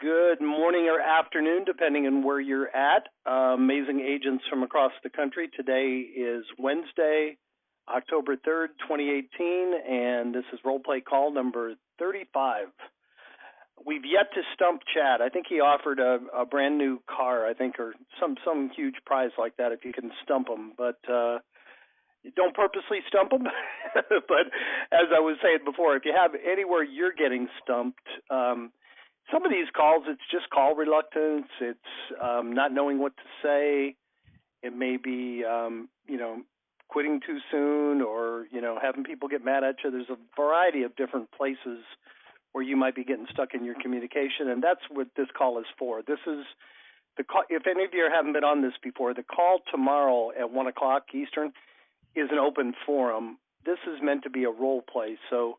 good morning or afternoon, depending on where you're at. Amazing agents from across the country. Today is Wednesday, October 3rd, 2018, and this is role play call number 35. We've yet to stump Chad. I think he offered a brand new car, I think, or some huge prize like that if you can stump him. But don't purposely stump them. But as I was saying before, if you have anywhere you're getting stumped, some of these calls, it's just call reluctance. It's not knowing what to say. It may be, quitting too soon, or, having people get mad at you. There's a variety of different places where you might be getting stuck in your communication, and that's what this call is for. This is the call. If any of you haven't been on this before, the call tomorrow at 1 o'clock Eastern is an open forum. This is meant to be a role play, so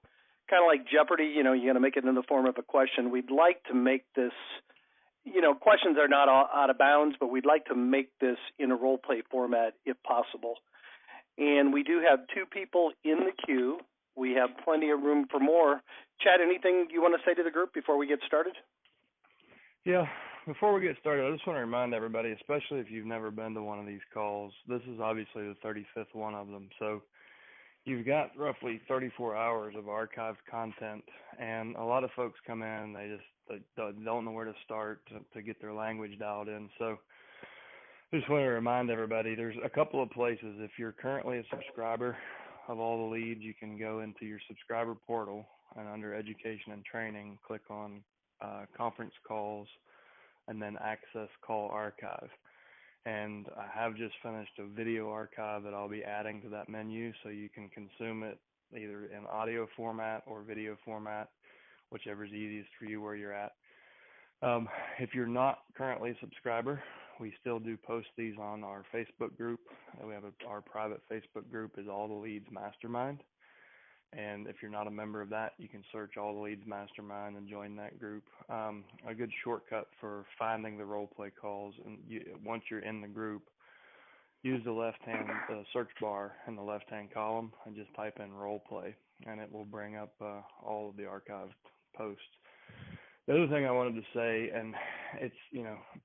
kind of like Jeopardy, you're going to make it in the form of a question. We'd like to make this, questions are not out of bounds, but we'd like to make this in a role play format if possible. And we do have two people in the queue. We have plenty of room for more. Chad, anything you want to say to the group before we get started? Yeah, before we get started, I just want to remind everybody, especially if you've never been to one of these calls, this is obviously the 35th one of them. So you've got roughly 34 hours of archived content, and a lot of folks come in, they don't know where to start to get their language dialed in. So I just want to remind everybody, there's a couple of places. If you're currently a subscriber of All the Leads, you can go into your subscriber portal, and under Education and Training, click on Conference Calls, and then Access Call Archive. And I have just finished a video archive that I'll be adding to that menu, so you can consume it either in audio format or video format, whichever is easiest for you where you're at. If you're not currently a subscriber, we still do post these on our Facebook group. We have our private Facebook group is All the Leads Mastermind. And if you're not a member of that, you can search All the Leads Mastermind and join that group. A good shortcut for finding the role play calls, and once you're in the group, use the search bar in the left-hand column and just type in role play, and it will bring up all of the archived posts. The other thing I wanted to say, and it's,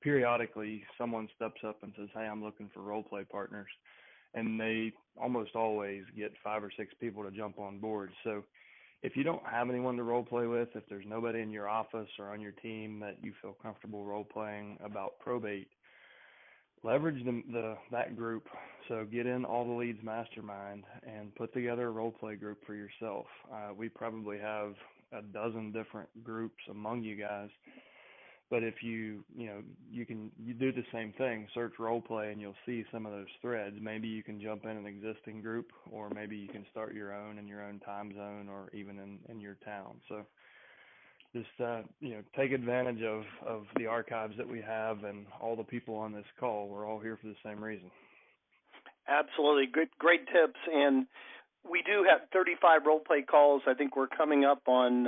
periodically someone steps up and says, hey, I'm looking for role play partners. And they almost always get 5 or 6 people to jump on board. So if you don't have anyone to role play with, if there's nobody in your office or on your team that you feel comfortable role playing about probate, leverage that group. So get in All the Leads Mastermind and put together a role play group for yourself. We probably have a dozen different groups among you guys. But if you do the same thing, search role play, and you'll see some of those threads. Maybe you can jump in an existing group, or maybe you can start your own in your own time zone, or even in your town. So just take advantage of the archives that we have and all the people on this call. We're all here for the same reason. Absolutely. Great tips. And we do have 35 role play calls. I think we're coming up on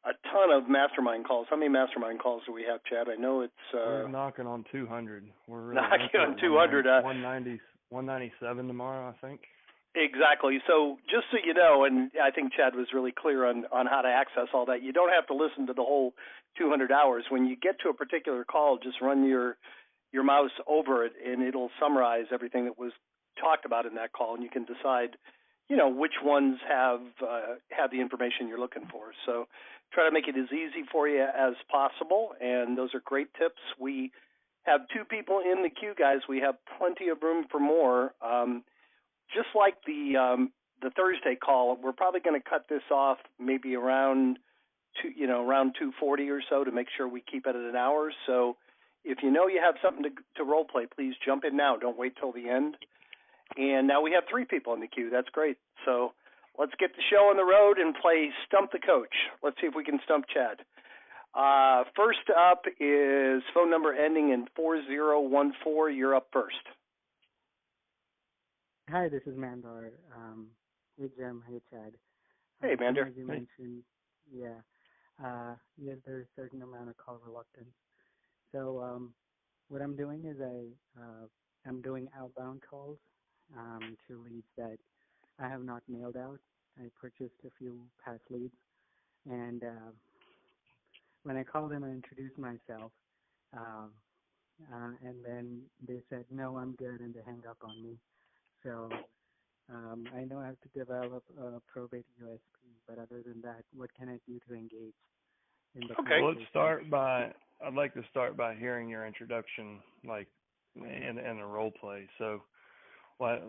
a ton of mastermind calls. How many mastermind calls do we have, Chad? I know it's... we're knocking on 200. We're really knocking on 200. 197 tomorrow, I think. Exactly. So just so you know, and I think Chad was really clear on how to access all that, you don't have to listen to the whole 200 hours. When you get to a particular call, just run your mouse over it, and it'll summarize everything that was talked about in that call, and you can decide which ones have the information you're looking for. So try to make it as easy for you as possible, and those are great tips. We have 2 people in the queue, guys. We have plenty of room for more. Just like the Thursday call, we're probably going to cut this off maybe around 2:40 or so to make sure we keep it at an hour. So if you have something to role play, please jump in now. Don't wait till the end. And now we have 3 people in the queue. That's great. So let's get the show on the road and play Stump the Coach. Let's see if we can stump Chad. First up is phone number ending in 4014. You're up first. Hi, this is Mandar. Hey, Jim. Hey, Chad. Hey, Mandar. As you mentioned, there's a certain amount of call reluctance. So what I'm doing is I'm doing outbound calls to leads that I have not mailed out. I purchased a few past leads, and when I called them and introduced myself, um, and then they said, no, I'm good, and they hang up on me. So I know I have to develop a probate USP, but other than that, what can I do to engage in the Okay. Well, conversation? I'd like to start by hearing your introduction, like in a role play. So, let,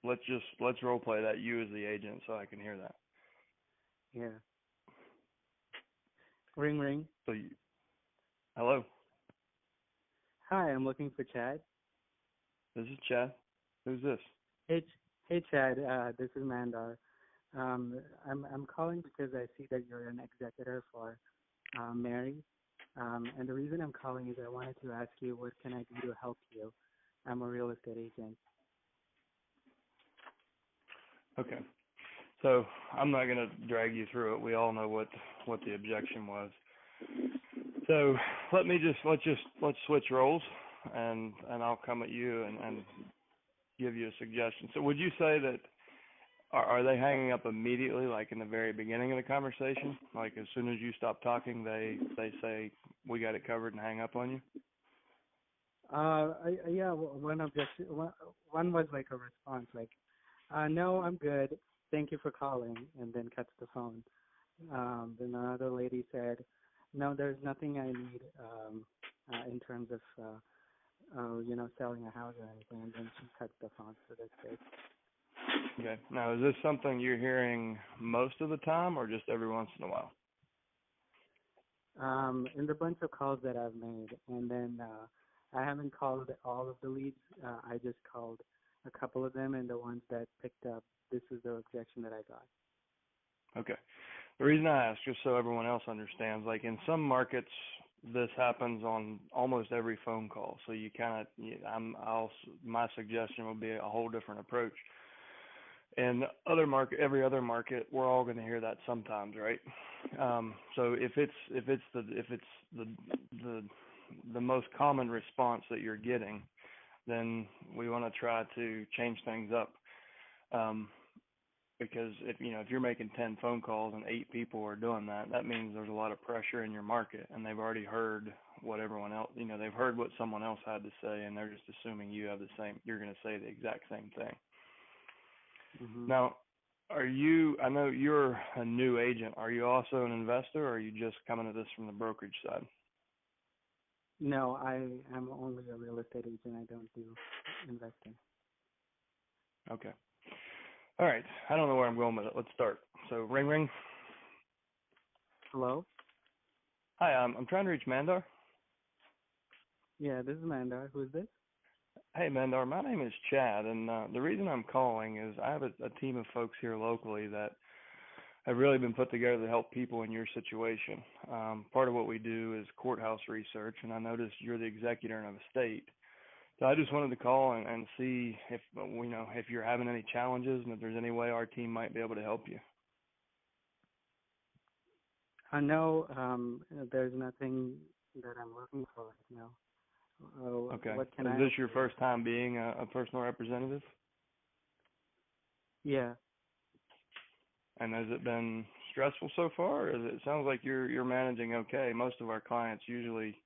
let's role play that you as the agent, so I can hear that. Yeah. Ring, ring. So, hello, Hi, I'm looking for Chad. this is Chad. Who's this? Hey, hey, Chad. This is Mandar. I'm calling because I see that you're an executor for Mary. And the reason I'm calling is I wanted to ask you, what can I do to help you? I'm a real estate agent. Okay. So I'm not going to drag you through it. We all know what the objection was. So let's switch roles, and I'll come at you and give you a suggestion. So would you say that are they hanging up immediately, like in the very beginning of the conversation? Like as soon as you stop talking, they say we got it covered and hang up on you? Yeah, one objection, one was like a response, like, no, I'm good. Thank you for calling, and then cuts the phone. Then another lady said, no, there's nothing I need in terms of, selling a house or anything, and then she cuts the phone, so that's it. Okay. Now, is this something you're hearing most of the time, or just every once in a while? In the bunch of calls that I've made, and then I haven't called all of the leads. I just called a couple of them, and the ones that picked up, this is the objection that I got. Okay. The reason I ask, just so everyone else understands, like in some markets, this happens on almost every phone call. So you kind of, my suggestion would be a whole different approach. In every other market, we're all going to hear that sometimes, right? So if it's the most common response that you're getting, then we want to try to change things up. Because if you're making 10 phone calls and 8 people are doing that, that means there's a lot of pressure in your market, and they've already heard what everyone else, they've heard what someone else had to say, and they're just assuming you're going to say the exact same thing. Mm-hmm. Now, I know you're a new agent. Are you also an investor, or are you just coming at this from the brokerage side? No, I am only a real estate agent. I don't do investing. Okay. All right. I don't know where I'm going with it. Let's start. So, ring, ring. Hello? Hi, I'm trying to reach Mandar. Yeah, this is Mandar. Who's this? Hey, Mandar, my name is Chad, and the reason I'm calling is I have a team of folks here locally that have really been put together to help people in your situation. Part of what we do is courthouse research, and I noticed you're the executor of a state. So I just wanted to call and see if if you're having any challenges and if there's any way our team might be able to help you. No, there's nothing that I'm looking for right now. Okay. What can Is I this help your you with? first time being a personal representative? Yeah. And has it been stressful so far? Or it sounds like you're managing okay. Most of our clients usually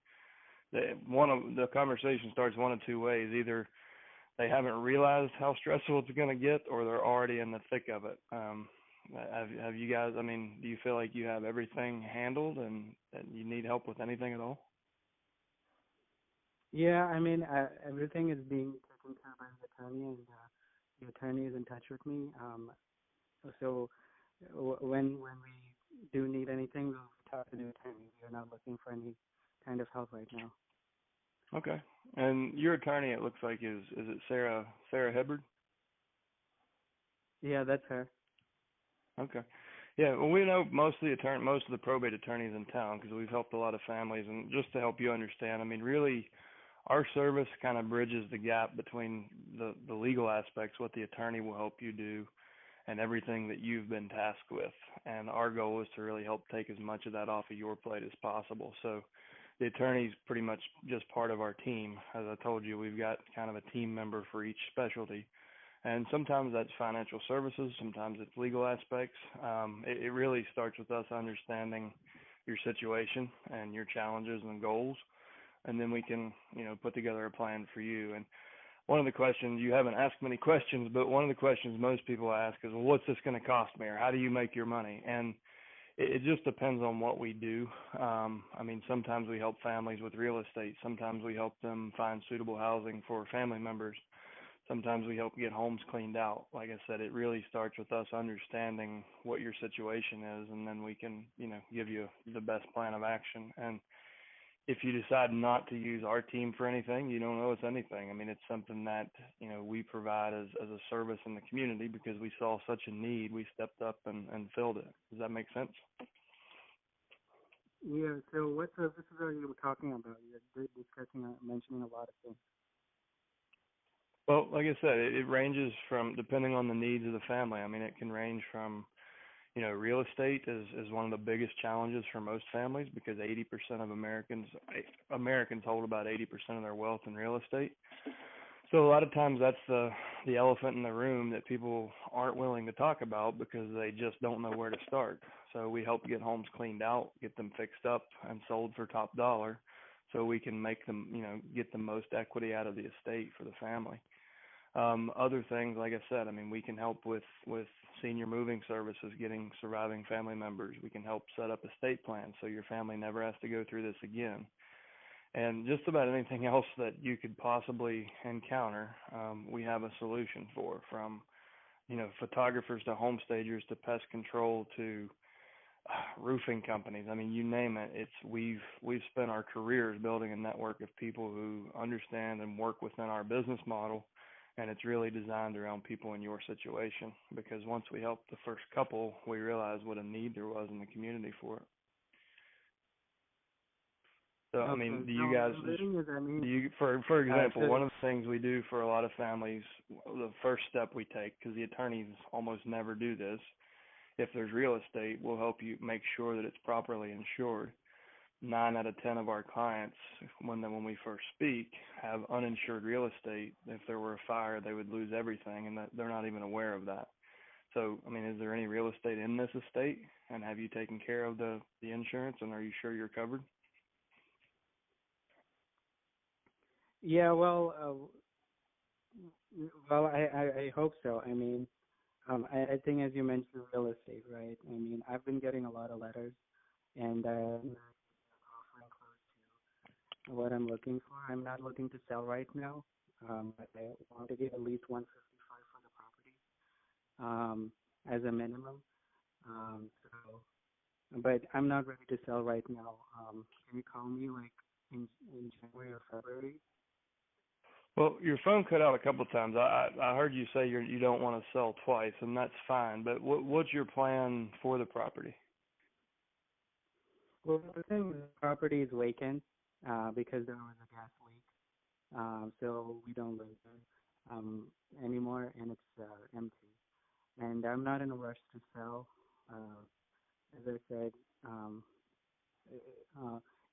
the conversation starts one of two ways. Either they haven't realized how stressful it's going to get, or they're already in the thick of it. Have you guys? I mean, do you feel like you have everything handled and you need help with anything at all? Yeah, I mean, everything is being taken care of by the attorney, and the attorney is in touch with me. So when we do need anything, we'll talk to the attorney. We're not looking for any kind of help right now. Okay. And your attorney, it looks like, is it Sarah Hibbard? Yeah, that's her. Okay. Yeah, well, we know most of the probate attorneys in town because we've helped a lot of families. And just to help you understand, I mean, really, our service kind of bridges the gap between the legal aspects, what the attorney will help you do, and everything that you've been tasked with. And our goal is to really help take as much of that off of your plate as possible. So the attorney's pretty much just part of our team. As I told you, we've got kind of a team member for each specialty. And sometimes that's financial services, sometimes it's legal aspects. It really starts with us understanding your situation and your challenges and goals, and then we can, put together a plan for you. And one of the questions, you haven't asked many questions, but one of the questions most people ask is, well, what's this going to cost me, or how do you make your money? And it just depends on what we do. Sometimes we help families with real estate. Sometimes we help them find suitable housing for family members. Sometimes we help get homes cleaned out. Like I said, it really starts with us understanding what your situation is, and then we can, give you the best plan of action. And if you decide not to use our team for anything, you don't owe us anything. It's something that, we provide as a service in the community because we saw such a need. We stepped up and filled it. Does that make sense? Yeah, so what services are you talking about? You're discussing, mentioning a lot of things. Well, like I said, it ranges from, depending on the needs of the family. It can range from, real estate is one of the biggest challenges for most families because 80% of Americans hold about 80% of their wealth in real estate. So a lot of times that's the elephant in the room that people aren't willing to talk about because they just don't know where to start. So we help get homes cleaned out, get them fixed up and sold for top dollar so we can make them, get the most equity out of the estate for the family. Other things, like I said, we can help with senior moving services, getting surviving family members. We can help set up estate plans so your family never has to go through this again. And just about anything else that you could possibly encounter, we have a solution for, from, photographers to home stagers to pest control to roofing companies. You name it. We've spent our careers building a network of people who understand and work within our business model. And it's really designed around people in your situation because once we helped the first couple, we realized what a need there was in the community for it. So, Okay. do you guys, for example, one of the things we do for a lot of families, the first step we take, because the attorneys almost never do this, if there's real estate, we'll help you make sure that it's properly insured. 9 out of 10 of our clients, when we first speak, have uninsured real estate. If there were a fire, they would lose everything, and they're not even aware of that. So, is there any real estate in this estate, and have you taken care of the insurance, and are you sure you're covered? Yeah, well, I hope so. I think as you mentioned, real estate, right? I've been getting a lot of letters, and offering close to what I'm looking for. I'm not looking to sell right now. I want to get at least 155 for the property, as a minimum. But I'm not ready to sell right now. Can you call me like in January or February? Well, your phone cut out a couple of times. I heard you say you don't want to sell twice, and that's fine. But what's your plan for the property? Well, the thing is, the property is vacant because there was a gas leak, so we don't live there anymore, and it's empty. And I'm not in a rush to sell. As I said,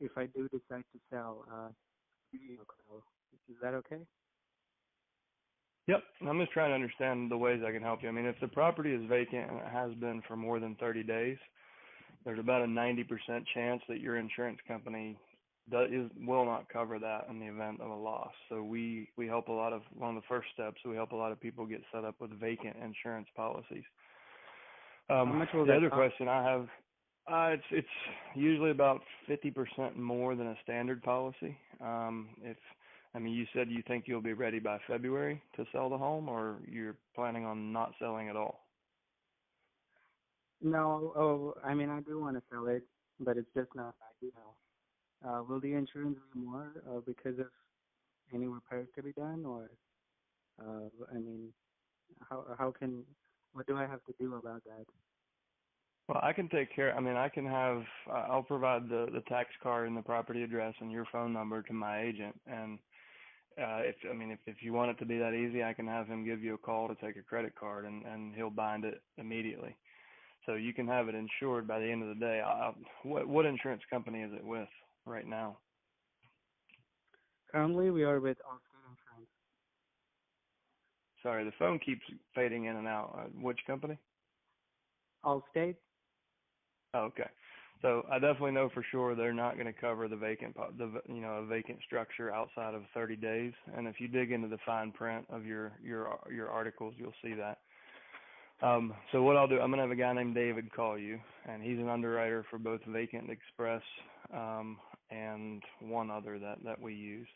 if I do decide to sell, is that okay? Yep. I'm just trying to understand the ways I can help you. If the property is vacant and it has been for more than 30 days, there's about a 90% chance that your insurance company will not cover that in the event of a loss. So we help one of the first steps, we help a lot of people get set up with vacant insurance policies. How much will the that other cost? question I have, it's usually about 50% more than a standard policy. You said you think you'll be ready by February to sell the home, or you're planning on not selling at all? No, I do want to sell it, but it's just not ideal. Will the insurance be more because of any repairs to be done, or what do I have to do about that? Well, I can take care. I'll provide the tax card and the property address and your phone number to my agent, and if you want it to be that easy, I can have him give you a call to take a credit card, and he'll bind it immediately. So you can have it insured by the end of the day. What insurance company is it with right now? Currently, we are with Allstate Insurance. Sorry, the phone keeps fading in and out. Which company? Allstate. Oh, okay. So I definitely know for sure they're not going to cover the a vacant structure outside of 30 days. And if you dig into the fine print of your articles, you'll see that. So what I'll do, I'm going to have a guy named David call you, and he's an underwriter for both Vacant Express and one other that we use.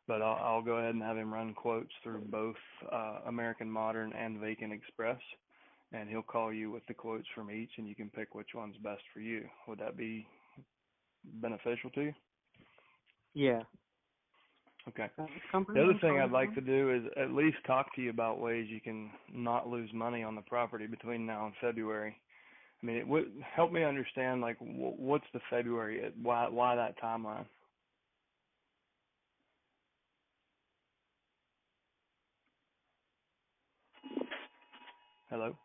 But I'll go ahead and have him run quotes through both American Modern and Vacant Express, and he'll call you with the quotes from each, and you can pick which one's best for you. Would that be beneficial to you? Yeah. Okay. The other thing I'd like to do is at least talk to you about ways you can not lose money on the property between now and February. I mean, it would help me understand, like, what's the February, why that timeline? Hello?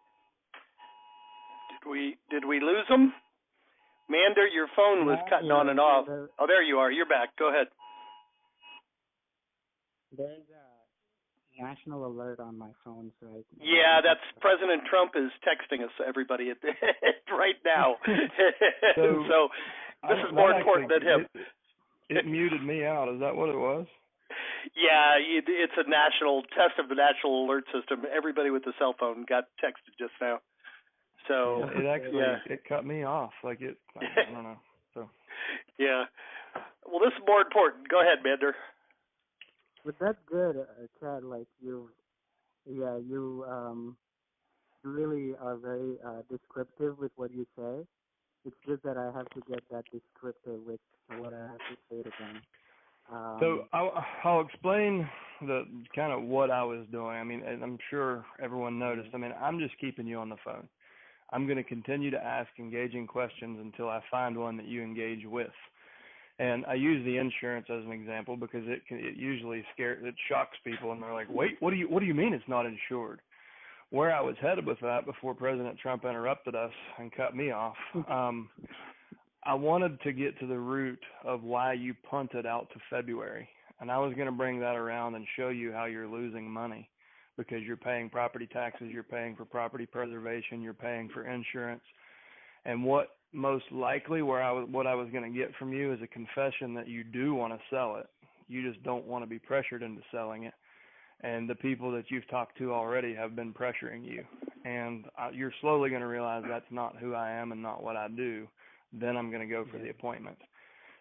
Did we lose them? Mander, your phone was cutting on and off. Oh, there you are. You're back. Go ahead. There's a national alert on my phone, so yeah, that's President Trump is texting us, everybody, right now. So this is more important than him. It muted me out. Is that what it was? Yeah, it's a national test of the national alert system. Everybody with a cell phone got texted just now. So it actually it cut me off. Like I don't know. So yeah. Well, this is more important. Go ahead, Mander. But that's good, Chad. Like you really are very descriptive with what you say. It's just that I have to get that descriptive with what I have to say to them. So I'll explain the kind of what I was doing. I mean, and I'm sure everyone noticed. I mean, I'm just keeping you on the phone. I'm going to continue to ask engaging questions until I find one that you engage with. And I use the insurance as an example because it usually shocks people, and they're like, "Wait, what do you mean it's not insured?" Where I was headed with that before President Trump interrupted us and cut me off, I wanted to get to the root of why you punted out to February, and I was going to bring that around and show you how you're losing money because you're paying property taxes, you're paying for property preservation, you're paying for insurance, and what most likely what I was going to get from you is a confession that you do want to sell it. You just don't want to be pressured into selling it. And the people that you've talked to already have been pressuring you. And you're slowly going to realize that's not who I am and not what I do. Then I'm going to go for the appointment.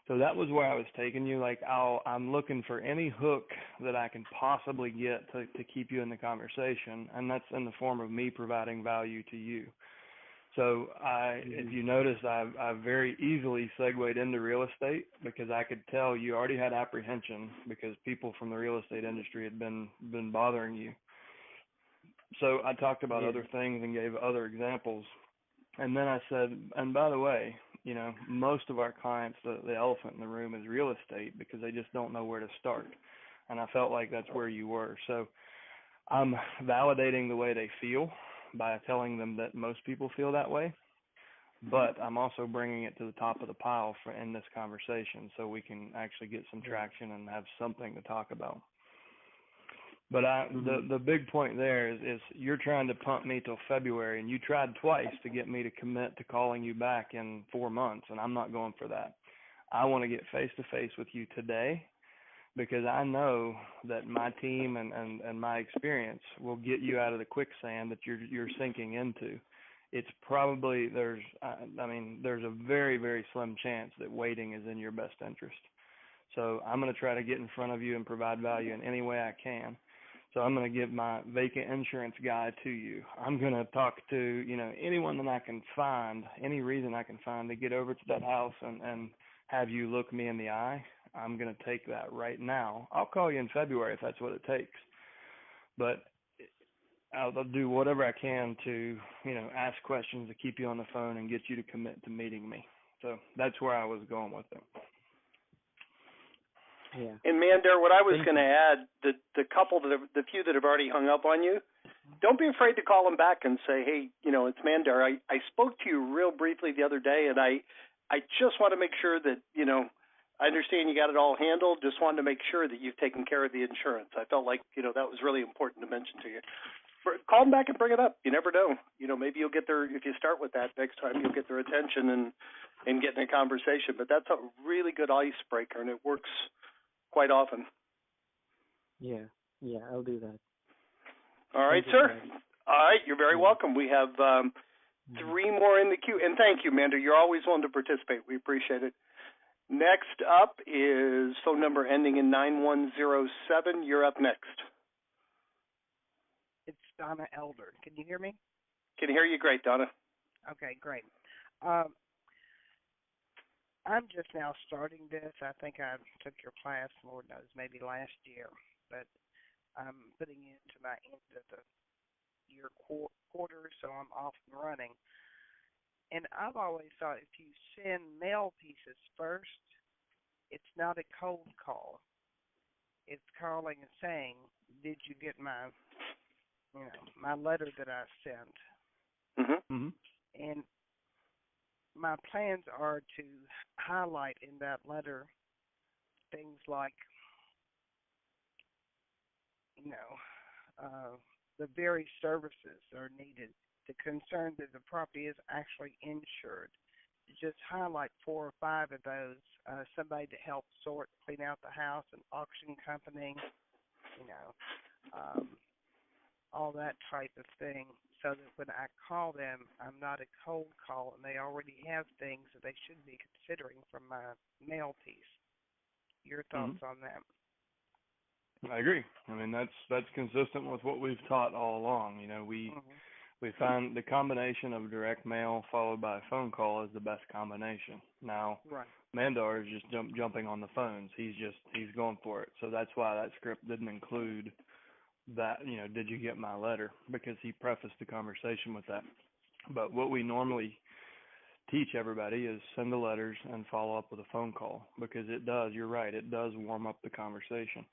So that was where I was taking you. Like I'm looking for any hook that I can possibly get to keep you in the conversation. And that's in the form of me providing value to you. So if you notice, I very easily segued into real estate because I could tell you already had apprehension because people from the real estate industry had been bothering you. So I talked about other things and gave other examples. And then I said, and by the way, you know, most of our clients, the elephant in the room is real estate because they just don't know where to start. And I felt like that's where you were. So I'm validating the way they feel by telling them that most people feel that way, but I'm also bringing it to the top of the pile in this conversation so we can actually get some traction and have something to talk about. But the big point there is you're trying to punt me till February, and you tried twice to get me to commit to calling you back in 4 months, and I'm not going for that. I want to get face-to-face with you today, because I know that my team and my experience will get you out of the quicksand that you're sinking into. It's probably there's a very, very slim chance that waiting is in your best interest. So I'm going to try to get in front of you and provide value in any way I can. So I'm going to give my vacant insurance guy to you. I'm going to talk to anyone that I can find, any reason I can find to get over to that house and have you look me in the eye. I'm going to take that right now. I'll call you in February if that's what it takes. But I'll do whatever I can to, ask questions to keep you on the phone and get you to commit to meeting me. So that's where I was going with it. Yeah. And Mander, what I was going to add, the few that have already hung up on you, don't be afraid to call them back and say, hey, it's Mander. I spoke to you real briefly the other day, and I just want to make sure that, I understand you got it all handled. Just wanted to make sure that you've taken care of the insurance. I felt like, that was really important to mention to you. Call them back and bring it up. You never know. Maybe you'll get if you start with that next time, you'll get their attention and and getting a conversation. But that's a really good icebreaker, and it works quite often. Yeah, I'll do that. All right, Thank you, sir. Fred. All right, you're very welcome. We have 3 more in the queue. And thank you, Manda. You're always willing to participate. We appreciate it. Next up is phone number ending in 9107. You're up next. It's Donna Elder. Can you hear me? Can hear you great, Donna. Okay, great. I'm just now starting this. I think I took your class, Lord knows, maybe last year, but I'm putting it into my end of the year quarter, so I'm off and running. And I've always thought if you send mail pieces first, it's not a cold call. It's calling and saying, "Did you get my letter that I sent?" Mm-hmm. And my plans are to highlight in that letter things like, the very services are needed, the concern that the property is actually insured. Just highlight 4 or 5 of those. Somebody to help sort, clean out the house, an auction company, all that type of thing, so that when I call them, I'm not a cold call, and they already have things that they should be considering from my mail piece. Your thoughts on that? I agree. I mean, that's consistent with what we've taught all along. We find the combination of direct mail followed by a phone call is the best combination. Now, Right. Mandar is just jumping on the phones. He's going for it. So that's why that script didn't include that, did you get my letter? Because he prefaced the conversation with that. But what we normally teach everybody is send the letters and follow up with a phone call, because it does, you're right, it does warm up the conversation.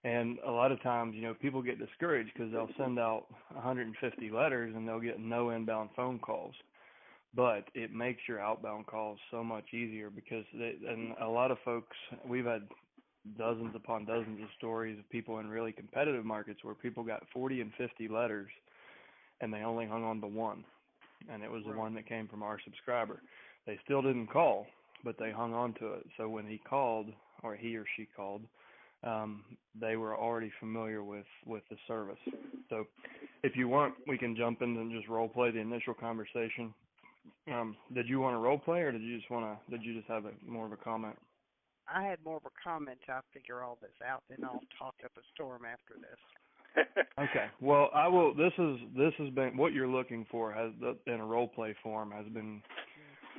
And a lot of times, people get discouraged because they'll send out 150 letters and they'll get no inbound phone calls. But it makes your outbound calls so much easier, because and a lot of folks, we've had dozens upon dozens of stories of people in really competitive markets where people got 40 and 50 letters and they only hung on to one. And it was the one that came from our subscriber. They still didn't call, but they hung on to it. So when he called, or he or she called, they were already familiar with the service. So if you want, we can jump in and just role play the initial conversation. Did you want to role play, or did you just have more of a comment? I had more of a comment. I'll figure all this out, then I'll talk up a storm after this. Okay. Well, I will. This has been what you're looking for, in a role play form, has been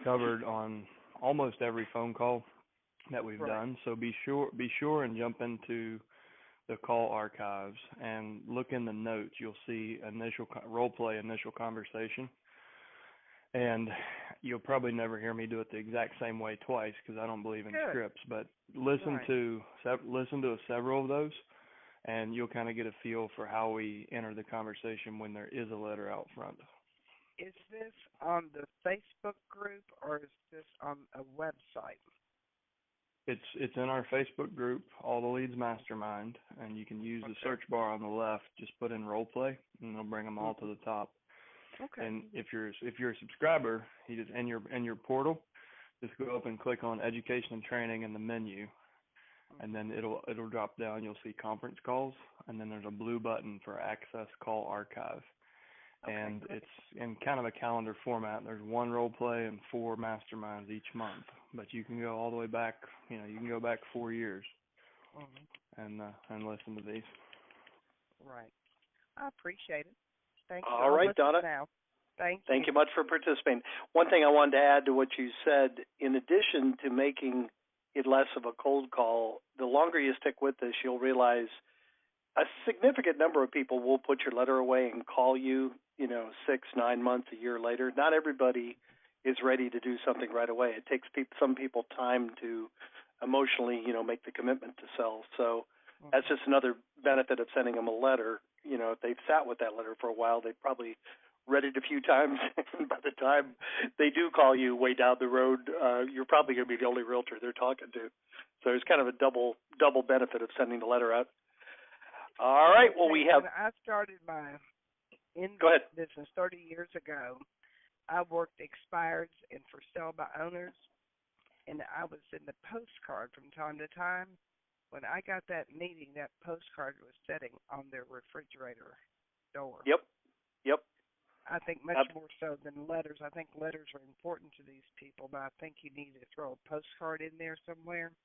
covered on almost every phone call that we've done. So be sure and jump into the call archives and look in the notes. You'll see initial role play, initial conversation. And you'll probably never hear me do it the exact same way twice, because I don't believe in scripts. But listen to several of those, and you'll kind of get a feel for how we enter the conversation when there is a letter out front. Is this on the Facebook group, or is this on a website? It's in our Facebook group, All the Leads Mastermind, and you can use the search bar on the left. Just put in role play, and it'll bring them all to the top. Okay. And if you're a subscriber, you just in your portal, just go up and click on Education and Training in the menu, and then it'll drop down. You'll see conference calls, and then there's a blue button for Access Call Archive. Okay, and great. It's in kind of a calendar format. There's 1 role play and 4 masterminds each month, but you can go all the way back. You can go back 4 years and listen to these. Right. I appreciate it. Thank you. All right, Donna. Now. Thank you much for participating. One thing I wanted to add to what you said, in addition to making it less of a cold call, the longer you stick with this, you'll realize a significant number of people will put your letter away and call you, 6, 9 months, a year later. Not everybody is ready to do something right away. It takes some people time to emotionally, make the commitment to sell. So that's just another benefit of sending them a letter. If they've sat with that letter for a while, they've probably read it a few times, and by the time they do call you way down the road, you're probably going to be the only realtor they're talking to. So there's kind of a double benefit of sending the letter out. All right. Well, we have. I started my Go ahead. business 30 years ago. I worked expireds and for sale by owners, and I was in the postcard from time to time. When I got that meeting, that postcard was sitting on their refrigerator door. Yep. I think much more so than letters. I think letters are important to these people, but I think you need to throw a postcard in there somewhere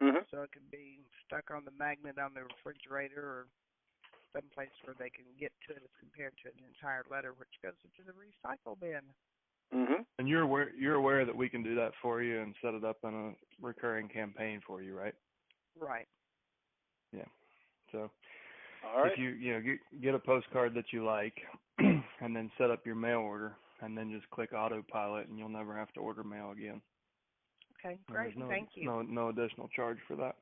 so it can be stuck on the magnet on the refrigerator or someplace where they can get to it as compared to an entire letter, which goes into the recycle bin. And you're aware that we can do that for you and set it up in a recurring campaign for you, right? Right. Yeah. So All right. if you get a postcard that you like, and then set up your mail order, and then just click autopilot, and you'll never have to order mail again. Okay, great. Thank you. No additional charge for that.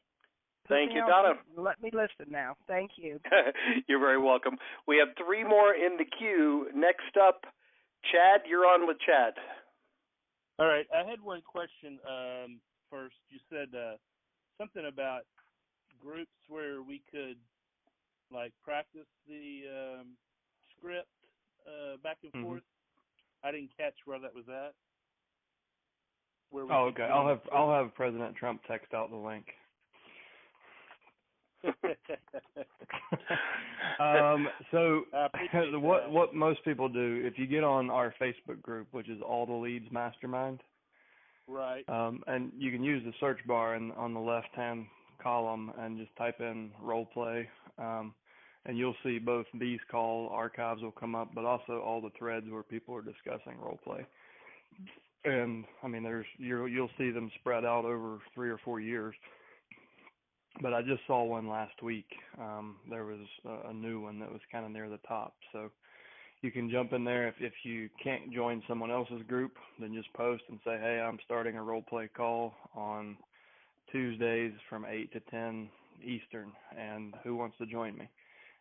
Thank you, Donna. Let me listen now. Thank you. You're very welcome. We have 3 more in the queue. Next up, Chad. You're on with Chad. All right. I had one question first. You said something about groups where we could, like, practice the script back and forth. I didn't catch where that was at. Okay. I'll have President Trump text out the link. So what most people do, if you get on our Facebook group, which is All the Leads Mastermind, right? And you can use the search bar on the left-hand column and just type in role play, and you'll see both these call archives will come up, but also all the threads where people are discussing role play. And I mean, you'll see them spread out over 3 or 4 years. But I just saw one last week. There was a new one that was kind of near the top. So you can jump in there. If you can't join someone else's group, then just post and say, hey, I'm starting a role play call on Tuesdays from 8 to 10 Eastern, and who wants to join me?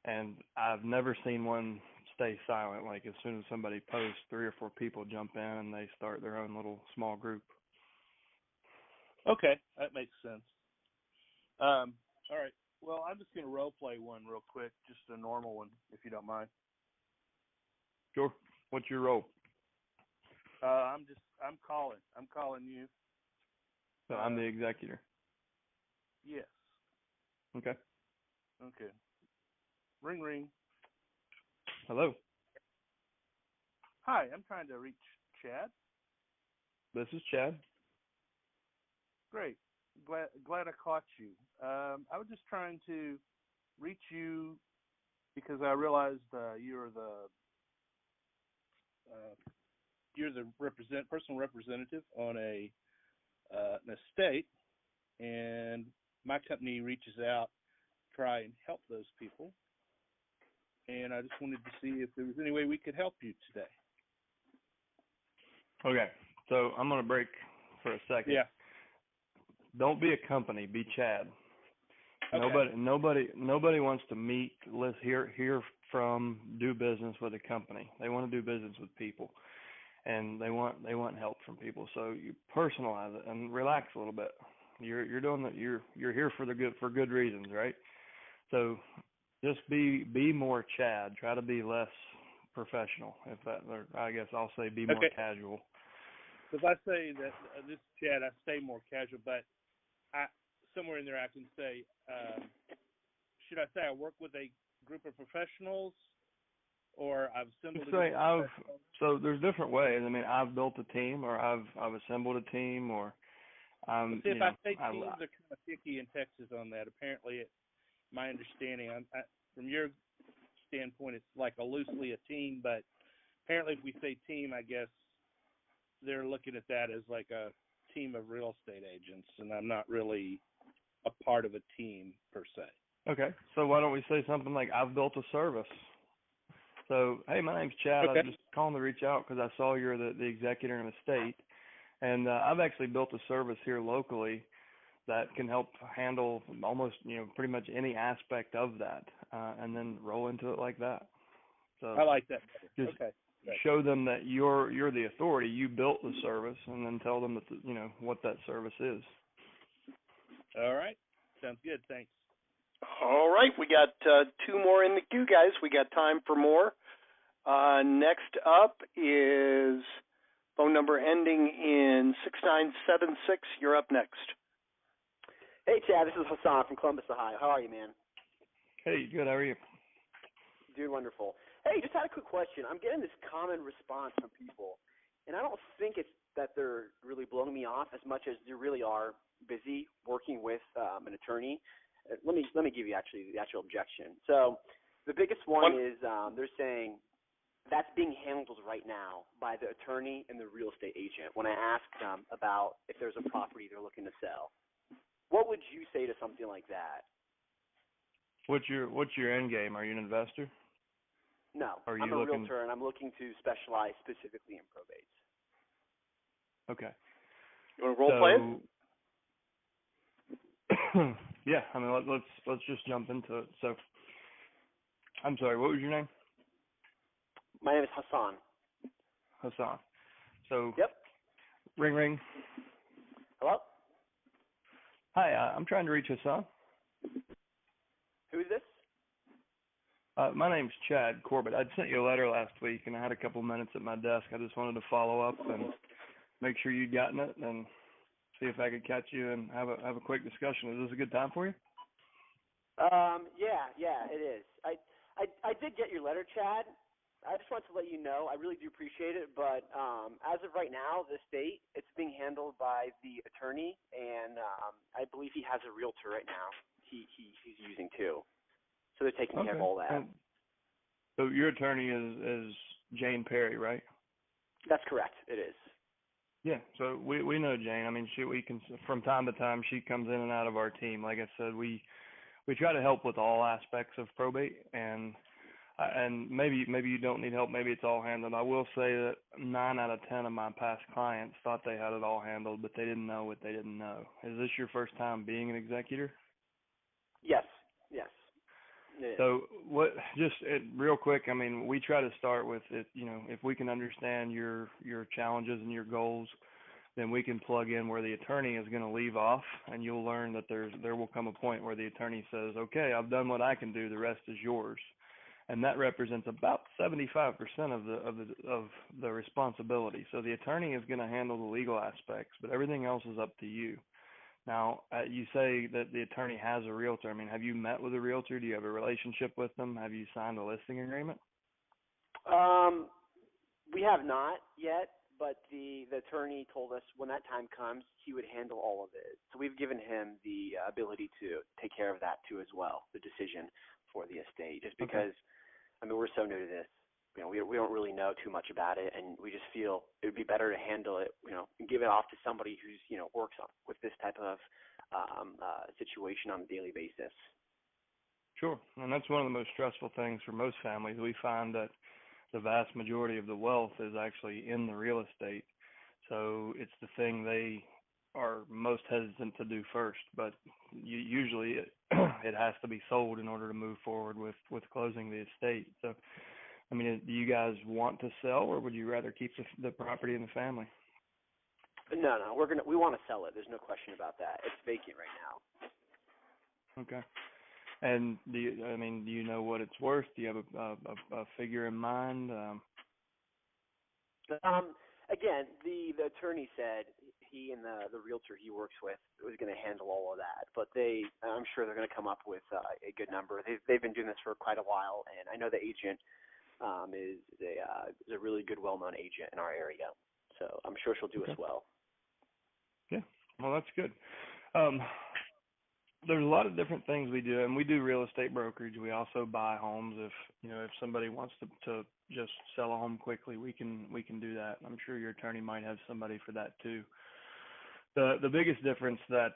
And I've never seen one stay silent. Like, as soon as somebody posts, 3 or 4 people jump in and they start their own little small group. Okay, that makes sense. All right. Well, I'm just going to role play one real quick, just a normal one, if you don't mind. Sure. What's your role? I'm calling you. So I'm the executor. Yes. Okay. Ring, ring. Hello. Hi, I'm trying to reach Chad. This is Chad. Great. Glad I caught you. I was just trying to reach you because I realized you're the personal representative on an estate, and my company reaches out to try and help those people. And I just wanted to see if there was any way we could help you today. Okay, so I'm going to break for a second. Yeah. Don't be a company. Be Chad. Okay. Nobody wants to meet, hear from, do business with a company. They want to do business with people, and they want help from people. So you personalize it and relax a little bit. You're doing that. You're here for good reasons, right? So just be more Chad. Try to be less professional. Or I guess I'll say be more casual. If I say that this Chad, I stay more casual, but somewhere in there I can say, should I say I work with a group of professionals, or I've assembled a group of professionals? So there's different ways. I mean, I've built a team, or I've assembled a team, or I say teams are kind of picky in Texas on that. Apparently, my understanding, from your standpoint, it's like loosely a team, but apparently if we say team, I guess they're looking at that as like a team of real estate agents, and I'm not really a part of a team per se. Okay, so why don't we say something like, I've built a service. So, hey, my name's Chad. Okay. I'm just calling to reach out because I saw you're the executor in the state, and I've actually built a service here locally that can help handle almost, pretty much any aspect of that, and then roll into it like that. So I like that better. Just show them that you're the authority. You built the service, and then tell them that what that service is. All right, sounds good. Thanks. All right, we got 2 more in the queue, guys. We got time for more. Next up is phone number ending in 6976. You're up next. Hey, Chad, this is Hassan from Columbus, Ohio. How are you, man? Hey, good. How are you? Doing wonderful. Hey, just had a quick question. I'm getting this common response from people, and I don't think it's that they're really blowing me off as much as they really are busy working with an attorney. Let me give you actually the actual objection. So the biggest one is they're saying that's being handled right now by the attorney and the real estate agent. When I ask them about if there's a property they're looking to sell, what would you say to something like that? What's your end game? Are you an investor? No, I'm a realtor, and I'm looking to specialize specifically in probates. Okay. You want to role play it? Yeah, I mean, let's just jump into it. So, I'm sorry, what was your name? My name is Hassan. Hassan. So, Yep. Ring, ring. Hello? Hi, I'm trying to reach Hassan. Who is this? My name's Chad Corbett. I'd sent you a letter last week, and I had a couple minutes at my desk. I just wanted to follow up and make sure you'd gotten it and see if I could catch you and have a quick discussion. Is this a good time for you? Yeah, it is. I did get your letter, Chad. I just wanted to let you know I really do appreciate it, but as of right now, the state, it's being handled by the attorney, and I believe he has a realtor right now. He's using too, so they're taking care of all that. So your attorney is Jane Perry, right? That's correct. It is. Yeah. So we know Jane. I mean, we can from time to time she comes in and out of our team. Like I said, we try to help with all aspects of probate, and maybe you don't need help. Maybe it's all handled. I will say that 9 out of 10 of my past clients thought they had it all handled, but they didn't know what they didn't know. Is this your first time being an executor? Yes. So real quick, I mean, we try to start with it, if we can understand your challenges and your goals, then we can plug in where the attorney is going to leave off, and you'll learn that there will come a point where the attorney says, okay, I've done what I can do, the rest is yours. And that represents about 75% of the responsibility. So the attorney is going to handle the legal aspects, but everything else is up to you. Now, you say that the attorney has a realtor. I mean, have you met with a realtor? Do you have a relationship with them? Have you signed a listing agreement? We have not yet, but the attorney told us when that time comes, he would handle all of it. So we've given him the ability to take care of that too as well, the decision for the estate, just because, I mean, we're so new to this. We don't really know too much about it, and we just feel it would be better to handle it, and give it off to somebody who's, works with this type of situation on a daily basis. Sure, and that's one of the most stressful things for most families. We find that the vast majority of the wealth is actually in the real estate, so it's the thing they are most hesitant to do first. But usually it has to be sold in order to move forward with closing the estate. So, I mean, do you guys want to sell, or would you rather keep the property in the family? No, we want to sell it. There's no question about that. It's vacant right now. Okay. And do you know what it's worth? Do you have a figure in mind? Again, the attorney said he and the realtor he works with was going to handle all of that, but I'm sure they're going to come up with a good number. They've been doing this for quite a while, and I know the agent is a really good, well-known agent in our area, so I'm sure she'll do us well. Yeah, well, that's good. There's a lot of different things we do, and we do real estate brokerage. We also buy homes. If somebody wants to just sell a home quickly, we can do that. I'm sure your attorney might have somebody for that too. The biggest difference that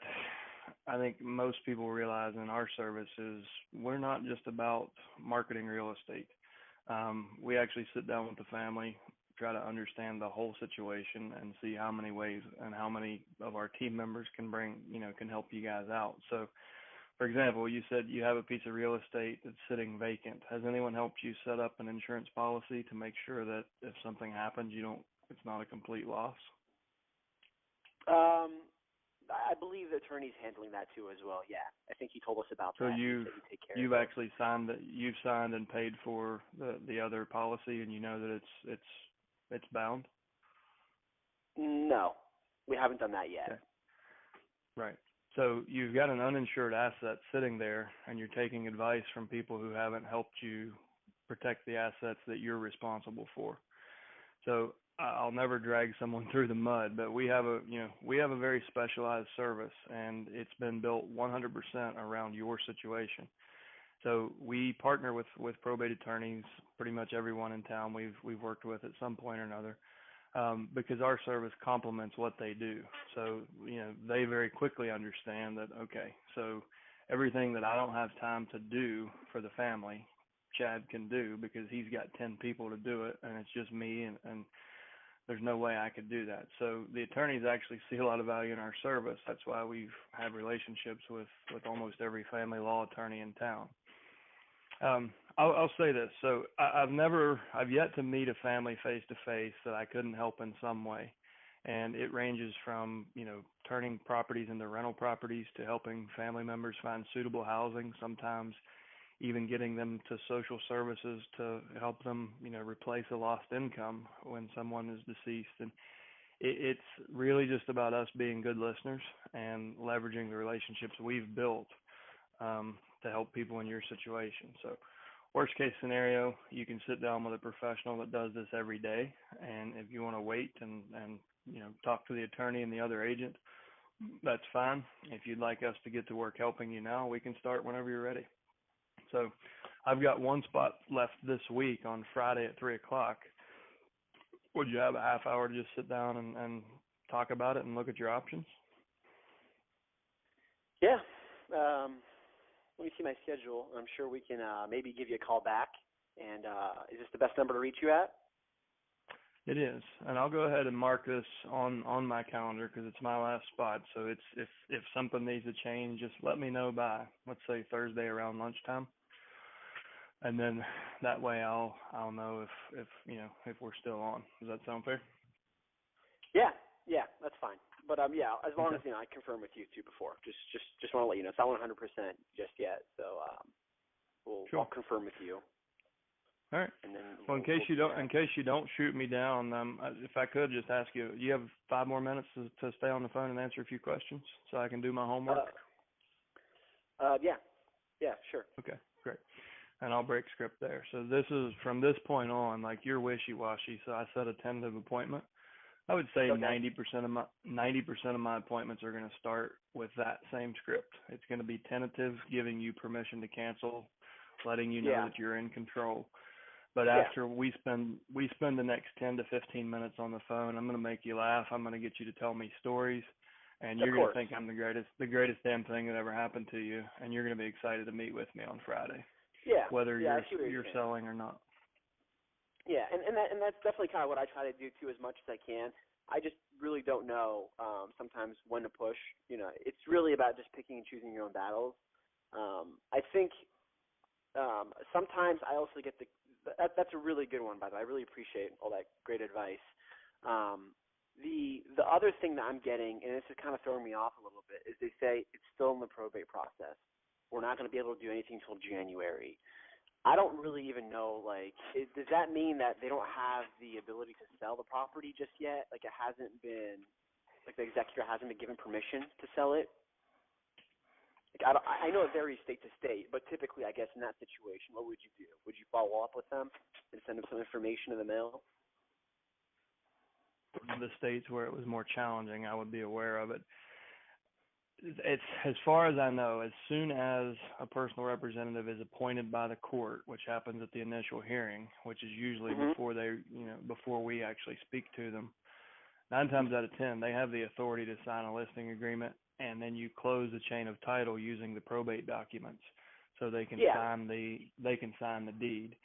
I think most people realize in our service is we're not just about marketing real estate. We actually sit down with the family, try to understand the whole situation, and see how many ways and how many of our team members can help you guys out. So, for example, you said you have a piece of real estate that's sitting vacant. Has anyone helped you set up an insurance policy to make sure that if something happens, it's not a complete loss? I believe the attorney's handling that too as well. Yeah, I think he told us about that. So you've actually signed and paid for the other policy, and you know that it's bound? No, we haven't done that yet. Okay. Right. So you've got an uninsured asset sitting there, and you're taking advice from people who haven't helped you protect the assets that you're responsible for. So I'll never drag someone through the mud, but we have a very specialized service, and it's been built 100% around your situation. So we partner with probate attorneys, pretty much everyone in town we've worked with at some point or another, because our service complements what they do. So, they very quickly understand that, okay, so everything that I don't have time to do for the family, Chad can do because he's got 10 people to do it, and it's just me, and there's no way I could do that. So the attorneys actually see a lot of value in our service. That's why we've had relationships with almost every family law attorney in town. I'll say this. So I've yet to meet a family face to face that I couldn't help in some way. And it ranges from, turning properties into rental properties to helping family members find suitable housing, sometimes even getting them to social services to help them, replace a lost income when someone is deceased. And it's really just about us being good listeners and leveraging the relationships we've built to help people in your situation. So worst case scenario, you can sit down with a professional that does this every day. And if you want to wait and talk to the attorney and the other agent, that's fine. If you'd like us to get to work helping you now, we can start whenever you're ready. So I've got one spot left this week on Friday at 3:00. Would you have a half hour to just sit down and talk about it and look at your options? Yeah. Let me see my schedule. I'm sure we can maybe give you a call back. And is this the best number to reach you at? It is, and I'll go ahead and mark this on my calendar because it's my last spot. So if something needs to change, just let me know by, let's say, Thursday around lunchtime, and then that way I'll know if we're still on. Does that sound fair? Yeah, that's fine. But as long as I confirm with you too before. Just want to let you know it's not 100% just yet. So I'll confirm with you. All right. And then in case you don't shoot me down, if I could just ask you, you have 5 more minutes to stay on the phone and answer a few questions so I can do my homework? Yeah, sure. Okay, great. And I'll break script there. So this is from this point on, like, you're wishy-washy. So I set a tentative appointment. I would say 90% of my appointments are going to start with that same script. It's going to be tentative, giving you permission to cancel, letting you know that you're in control. But after we spend the next 10 to 15 minutes on the phone, I'm going to make you laugh. I'm going to get you to tell me stories, and you're going to think I'm the greatest damn thing that ever happened to you, and you're going to be excited to meet with me on Friday. Yeah. Whether you're selling or not. Yeah, and that's definitely kind of what I try to do too, as much as I can. I just really don't know sometimes when to push. It's really about just picking and choosing your own battles. I think sometimes I also get that's a really good one, by the way. I really appreciate all that great advice. The other thing that I'm getting, and this is kind of throwing me off a little bit, is they say it's still in the probate process. We're not going to be able to do anything until January. I don't really even know, does that mean that they don't have the ability to sell the property just yet? Like, it hasn't been, the executor hasn't been given permission to sell it? I know it varies state to state, but typically, I guess, in that situation, what would you do? Would you follow up with them and send them some information in the mail? The states where it was more challenging, I would be aware of it. It's, as far as I know, as soon as a personal representative is appointed by the court, which happens at the initial hearing, which is usually before we actually speak to them, 9 times out of 10, they have the authority to sign a listing agreement, and then you close the chain of title using the probate documents, so they can sign the deed.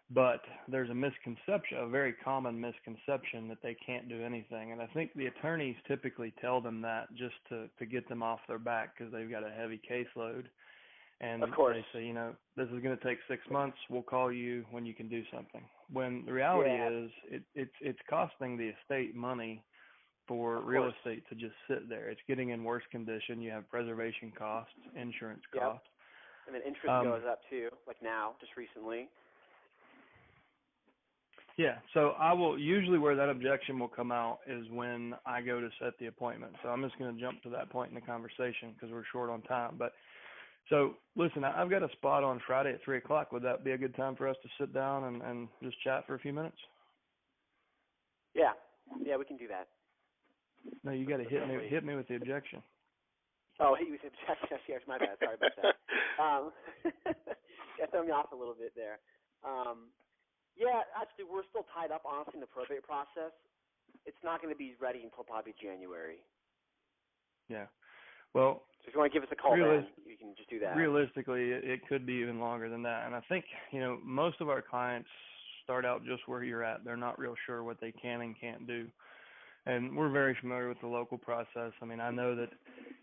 But there's a misconception, a very common misconception, that they can't do anything. And I think the attorneys typically tell them that just to get them off their back because they've got a heavy caseload. And of course, they say, this is going to take 6 months. We'll call you when you can do something. When the reality is it's costing the estate money for real estate to just sit there. It's getting in worse condition. You have preservation costs, insurance costs. And then interest goes up too, like now, just recently. Yeah, so I will usually where that objection will come out is when I go to set the appointment. So I'm just going to jump to that point in the conversation because we're short on time. But so listen, I've got a spot on Friday at 3:00. Would that be a good time for us to sit down and just chat for a few minutes? Yeah, we can do that. No, you got to hit me with the objection. Oh, he was objection. Yes, my bad. Sorry about that. Yeah, throw me off a little bit there. Yeah, actually, we're still tied up, honestly, in the probate process. It's not going to be ready until probably January. Yeah. Well, so if you want to give us a call then, you can just do that. Realistically, it could be even longer than that. And I think, most of our clients start out just where you're at. They're not real sure what they can and can't do. And we're very familiar with the local process. I mean, I know that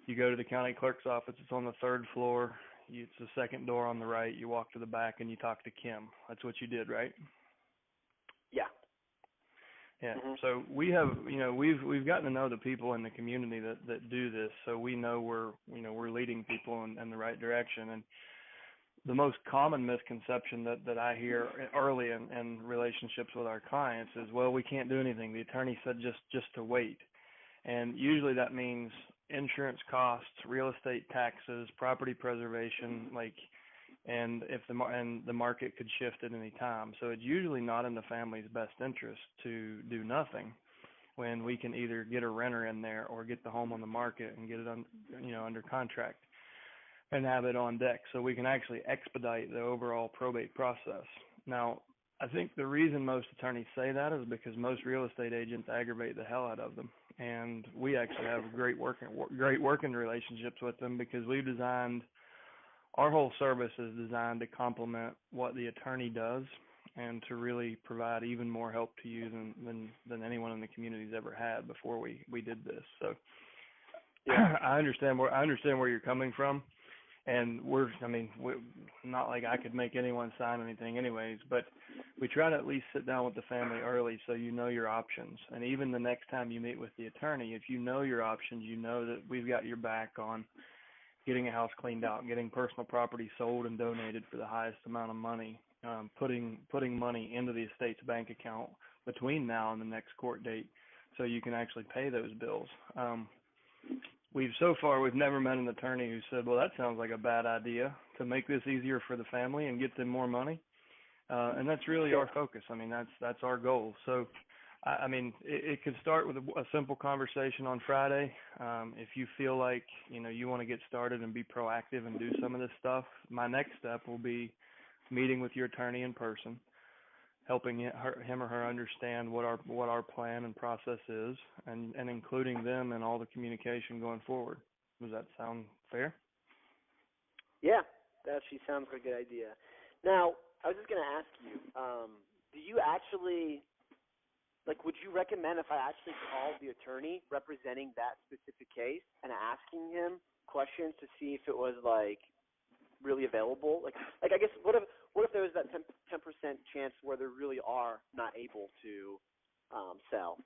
you go to the county clerk's office. It's on the 3rd floor. It's the second door on the right. You walk to the back and you talk to Kim. That's what you did, right? Yeah. Yeah. Mm-hmm. So we have, we've gotten to know the people in the community that do this. So we know we're leading people in the right direction. And the most common misconception that I hear early in relationships with our clients is, well, we can't do anything. The attorney said just to wait. And usually that means insurance costs, real estate taxes, property preservation, and if the market could shift at any time. So it's usually not in the family's best interest to do nothing when we can either get a renter in there or get the home on the market and get it under contract and have it on deck, so we can actually expedite the overall probate process. Now, I think the reason most attorneys say that is because most real estate agents aggravate the hell out of them, and we actually have great working relationships with them because we've designed our whole service is designed to complement what the attorney does and to really provide even more help to you than anyone in the community's ever had before we did this. So yeah. I understand where you're coming from. And we're not like I could make anyone sign anything anyways, but we try to at least sit down with the family early so you know your options. And even the next time you meet with the attorney, if you know your options, you know that we've got your back on getting a house cleaned out, getting personal property sold and donated for the highest amount of money, putting money into the estate's bank account between now and the next court date so you can actually pay those bills. We've never met an attorney who said, well, that sounds like a bad idea to make this easier for the family and get them more money. And that's really our focus. I mean, that's our goal. So, it could start with a simple conversation on Friday. If you feel like, you want to get started and be proactive and do some of this stuff, my next step will be meeting with your attorney in person, helping him or her understand what our plan and process is, and including them in all the communication going forward. Does that sound fair? Yeah, that actually sounds like a good idea. Now, I was just going to ask you, do you actually, would you recommend if I actually called the attorney representing that specific case and asking him questions to see if it was, really available? I guess, what if there was that 10% chance where they really are not able to sell?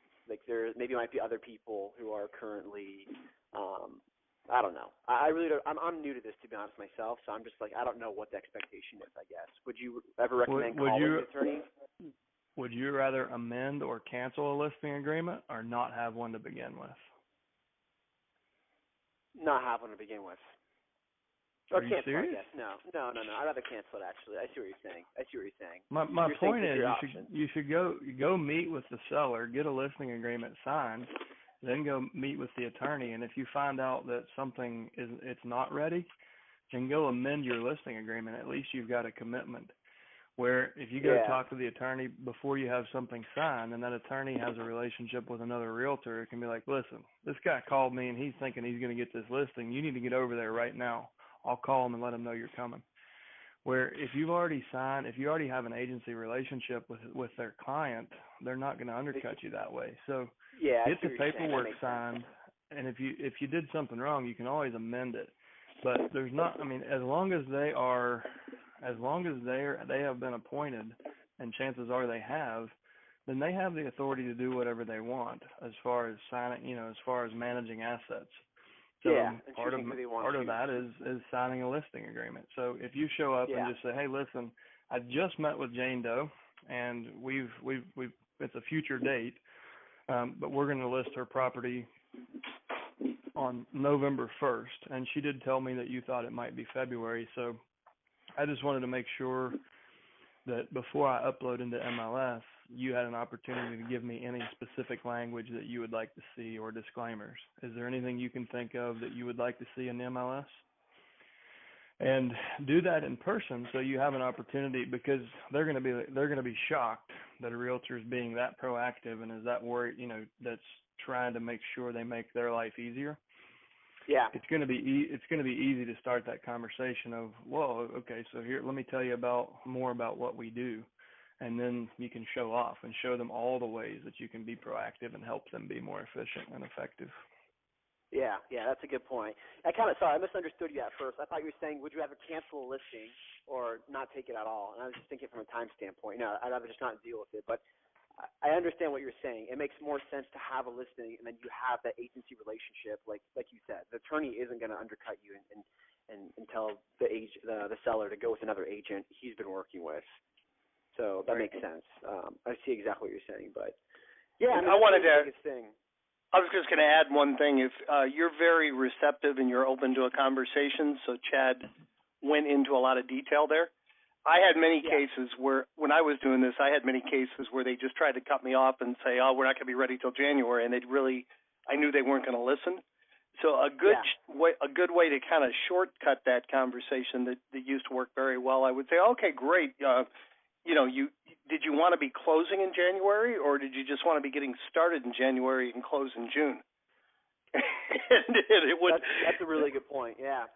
There maybe might be other people who are currently, I don't know. I really don't. I'm new to this, to be honest, myself. So I'm just I don't know what the expectation is, I guess. Would you ever recommend calling the attorney? Would you rather amend or cancel a listing agreement or not have one to begin with? Not have one to begin with. Are you serious? No. I'd rather cancel it, actually. I see what you're saying. My point is you should go meet with the seller, get a listing agreement signed, then go meet with the attorney. And if you find out that something it's not ready, then go amend your listing agreement. At least you've got a commitment. Where if you go talk to the attorney before you have something signed, and that attorney has a relationship with another realtor, it can be like, listen, this guy called me and he's thinking he's going to get this listing. You need to get over there right now. I'll call them and let them know you're coming. Where if you already have an agency relationship with their client, they're not going to undercut you that way. So get the paperwork signed, and if you did something wrong, you can always amend it. But there's not. As long as they have been appointed, and chances are they have, then they have the authority to do whatever they want as far as signing, as far as managing assets. So part of that is signing a listing agreement. So if you show up and just say, hey, listen, I just met with Jane Doe. and we've it's a future date, but we're going to list her property on November 1st, and she did tell me that you thought it might be February, so I just wanted to make sure that before I upload into MLS, you had an opportunity to give me any specific language that you would like to see or disclaimers. Is there anything you can think of that you would like to see in the MLS? And do that in person so you have an opportunity, because they're going to be shocked that a realtor is being that proactive and is that worried, that's trying to make sure they make their life easier. Yeah. It's going to be easy to start that conversation of, well, okay, so here, let me tell you more about what we do, and then you can show off and show them all the ways that you can be proactive and help them be more efficient and effective. Yeah, that's a good point. I misunderstood you at first. I thought you were saying, would you rather cancel a listing or not take it at all? And I was just thinking from a time standpoint. No, I'd rather just not deal with it. But I understand what you're saying. It makes more sense to have a listing and then you have that agency relationship, like you said. The attorney isn't going to undercut you and tell the seller to go with another agent he's been working with. So that makes sense. I see exactly what you're saying, but yeah, I wanted to. Thing. I was just going to add one thing. If you're very receptive and you're open to a conversation, so Chad went into a lot of detail there. I had many cases where, when I was doing this, I had many cases where they just tried to cut me off and say, "Oh, we're not going to be ready till January," and I knew they weren't going to listen. So a good way to kind of shortcut that conversation that used to work very well, I would say, "Okay, great. Did you want to be closing in January, or did you just want to be getting started in January and close in June?" And it would. That's a really good point. Yeah.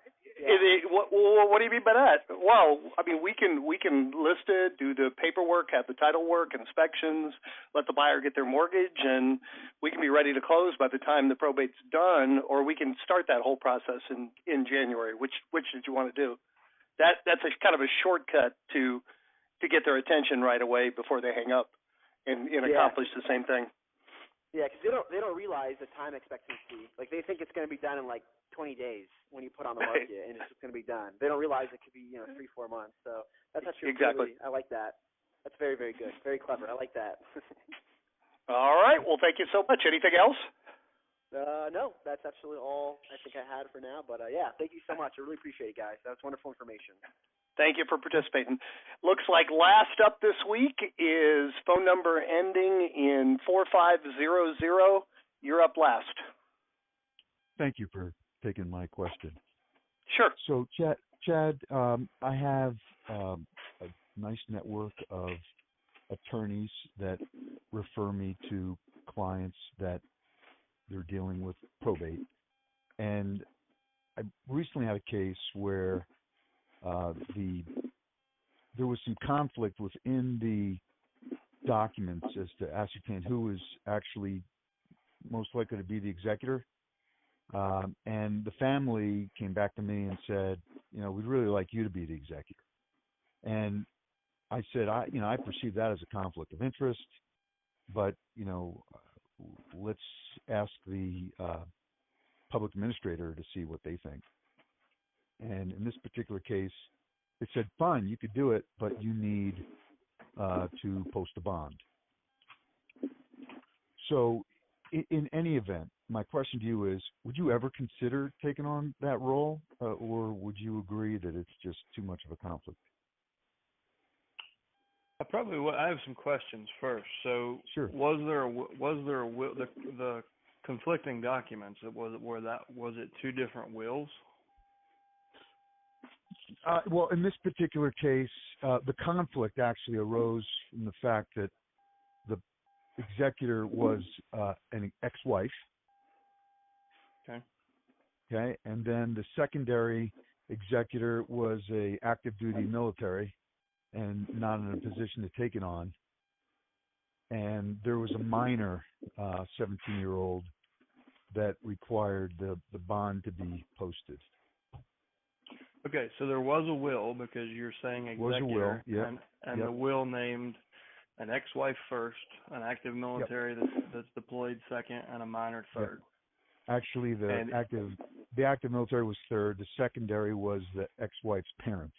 What do you mean by that? Well, I mean, we can list it, do the paperwork, have the title work, inspections, let the buyer get their mortgage, and we can be ready to close by the time the probate's done, or we can start that whole process in January. Which did you want to do? That's a kind of a shortcut to get their attention right away before they hang up and accomplish the same thing. Yeah, because they don't realize the time expectancy. Like, they think it's going to be done in like 20 days when you put on the market, and it's just going to be done. They don't realize it could be 3-4 months. So that's actually exactly. I like that. That's very, very good, very clever. I like that. All right. Well, thank you so much. Anything else? No, that's actually all I think I had for now. But yeah, thank you so much. I really appreciate it, guys. That's wonderful information. Thank you for participating. Looks like last up this week is phone number ending in 4500. You're up last. Thank you for taking my question. Sure. So, Chad, I have a nice network of attorneys that refer me to clients that they're dealing with probate. And I recently had a case where there was some conflict within the documents as to ascertain who was actually most likely to be the executor. And the family came back to me and said, we'd really like you to be the executor. And I said, I perceive that as a conflict of interest, but, let's ask the public administrator to see what they think. And in this particular case, it said, fine, you could do it, but you need to post a bond. So in any event, my question to you is, would you ever consider taking on that role, or would you agree that it's just too much of a conflict? I have some questions first. So, sure. Was there a will? The conflicting documents, was it two different wills? Well, in this particular case, the conflict actually arose from the fact that the executor was an ex-wife. Okay, and then the secondary executor was a active duty military and not in a position to take it on. And there was a minor 17-year-old that required the bond to be posted. Okay, so there was a will, because you're saying executor, was a will, yeah, and the will named an ex-wife first, an active military that's deployed second, and a minor third. Yep. Actually, the active military was third. The secondary was the ex-wife's parents.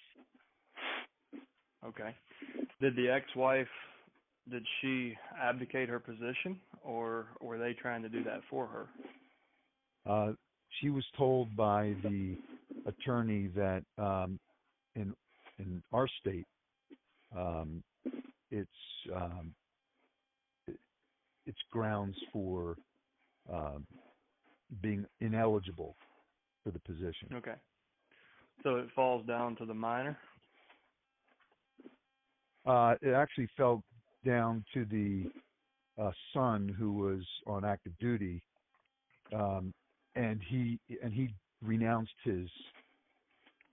Okay. Did the ex-wife did she abdicate her position, or were they trying to do that for her? She was told by the attorney that in our state, it's grounds for being ineligible for the position. Okay. So it falls down to the minor? It actually fell down to the son who was on active duty, and he renounced his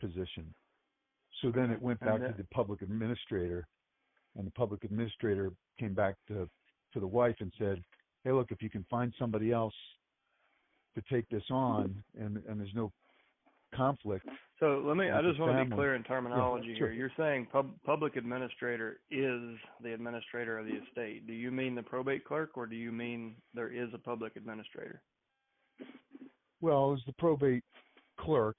position. So then it went back to the public administrator, and the public administrator came back to the wife and said, "Hey, look, if you can find somebody else to take this on, and there's no conflict." So I just want to be clear in terminology here. You're saying public administrator is the administrator of the estate. Do you mean the probate clerk, or do you mean there is a public administrator? Well, it was the probate clerk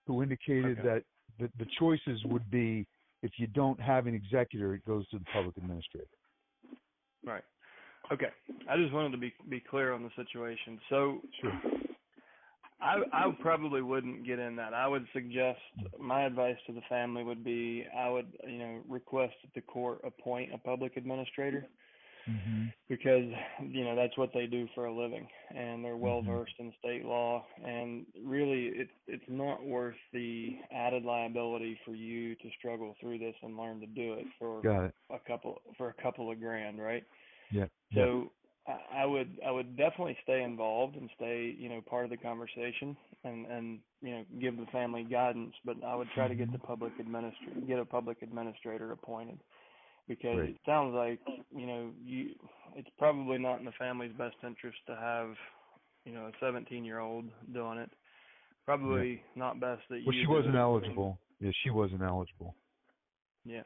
who indicated that the choices would be, if you don't have an executor, it goes to the public administrator. Right. Okay. I just wanted to be clear on the situation. So sure. I probably wouldn't get in that. I would suggest, my advice to the family would be, I would, request that the court appoint a public administrator, because, that's what they do for a living, and they're well versed in state law, and really it's not worth the added liability for you to struggle through this and learn to do it for a couple of grand, right? Yeah. So I would definitely stay involved and stay, part of the conversation, and give the family guidance, but I would try to get a public administrator appointed, because it sounds like, it's probably not in the family's best interest to have, a 17-year-old doing it. Probably not best that you. Well, she wasn't eligible. Yeah, she wasn't eligible. Yeah.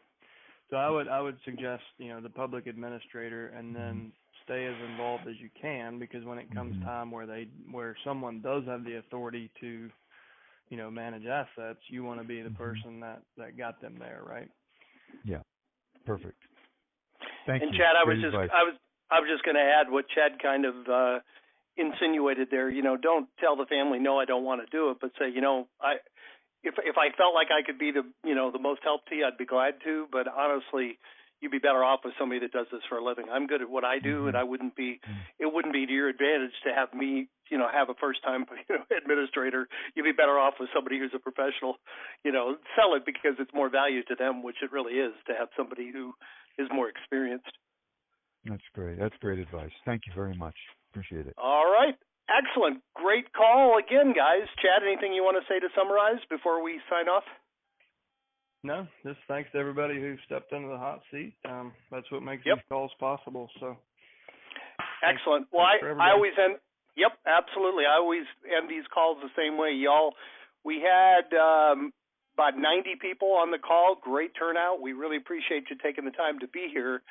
So I would suggest, the public administrator, and then stay as involved as you can, because when it comes time where someone does have the authority to, manage assets, you want to be the person that got them there, right? Yeah. Perfect. Thank you. And Chad, I was just going to add what Chad kind of insinuated there. Don't tell the family, no, I don't want to do it, but say, if I felt like I could be the most help to you, I'd be glad to. But honestly, you'd be better off with somebody that does this for a living. I'm good at what I do, and it wouldn't be to your advantage to have me, have a first-time administrator. You'd be better off with somebody who's a professional. Sell it because it's more value to them, which it really is, to have somebody who is more experienced. That's great. That's great advice. Thank you very much. Appreciate it. All right. Excellent. Great call again, guys. Chad, anything you want to say to summarize before we sign off? No, just thanks to everybody who stepped into the hot seat. That's what makes these calls possible. So, excellent. Well, I always end. Yep, absolutely. I always end these calls the same way. We had about 90 people on the call. Great turnout. We really appreciate you taking the time to be here.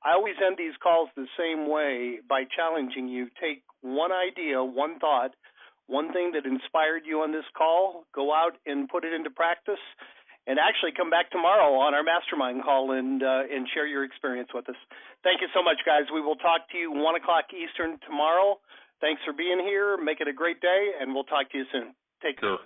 I always end these calls the same way by challenging you. Take one idea, one thought, one thing that inspired you on this call, go out and put it into practice, and actually come back tomorrow on our mastermind call and share your experience with us. Thank you so much, guys. We will talk to you 1 o'clock Eastern tomorrow. Thanks for being here. Make it a great day, and we'll talk to you soon. Take care.